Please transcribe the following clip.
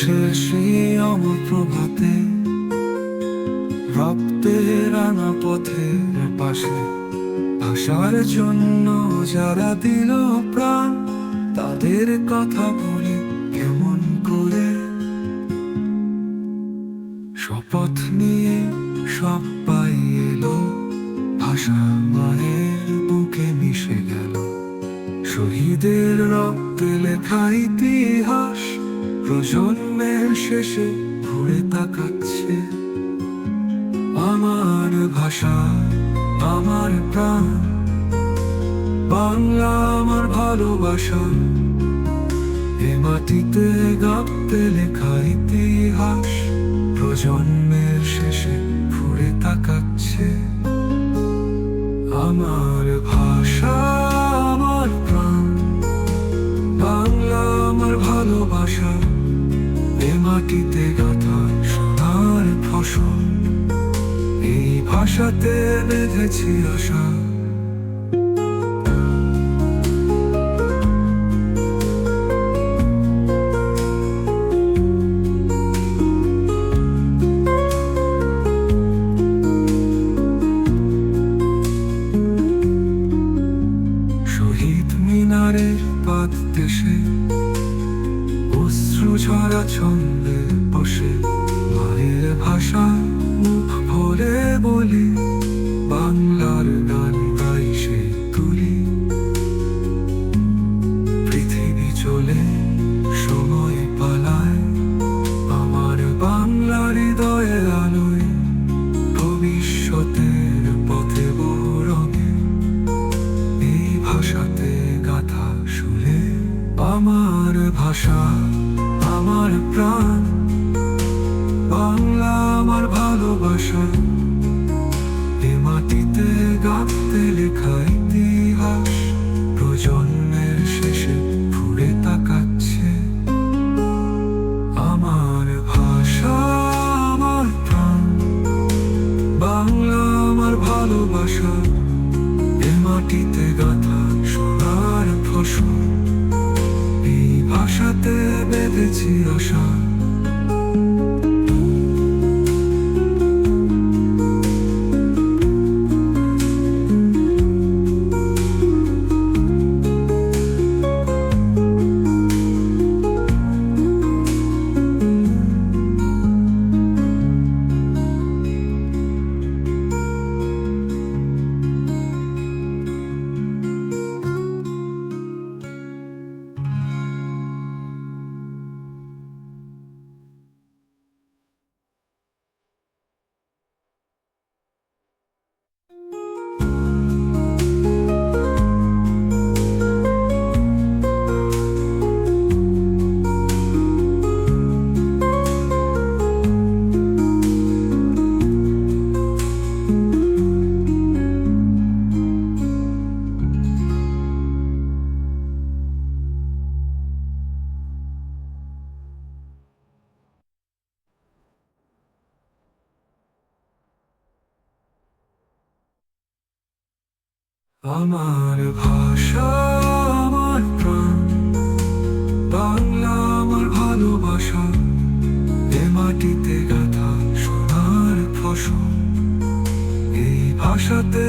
মাসের সেই অমর প্রভাতে রক্তের রাঙা পথের পাশে ভাষার জন্য যারা দিল প্রাণ, তাদের কথা বলি কেমন করে। শপথ নিয়ে সবাই এলো, ভাষা মায়ের বুকে মিশে গেল। শহীদের রক্তে লেখা ইতিহাস প্রজন্মের শেষে ঘুরে তাকাচ্ছে। আমার ভাষা, আমার প্রাণ, বাংলা আমার ভালোবাসা। এ মাটিতে গাঁথতে লেখা ইতিহাস প্রজন্মের শেষে ঘুরে তাকাচ্ছে। আমার ভাষা, আমার প্রাণ, বাংলা আমার ভালোবাসা। এ মাটিতে গাঁথা সোনার ফসল, এই ভাষাতে বেঁধেছি আশা। শহীদ মিনারের পাদ দেশে অশ্রু ঝরা ছন্দে বসে মায়ের ভাষা মুখ ভরে বলি, বাংলার গান গাই সে তুলি। পৃথিবী চলে সময় পালায়, আমার বাংলার হৃদয়ের আলোয় ভবিষ্যতের পথে বহু রঙে এই ভাষাতে গাথা শুনে। আমার ভাষা, আমার প্রাণ, বাংলা আমার ভালোবাসা। এ মাটিতে গাঁথতে লেখা ইতিহাস প্রজন্মের শেষে ঘুরে তাকাচ্ছে। আমার ভাষা, আমার প্রাণ, বাংলা আমার ভালোবাসা। এ মাটিতে গাঁথা সোনার ফসল, এই ভাষাতে বেঁধেছি আশা। আমার ভাষা, আমার প্রাণ, বাংলা আমার ভালোবাসা। এ মাটিতে গাঁথা সোনার ফসল, এই ভাষাতে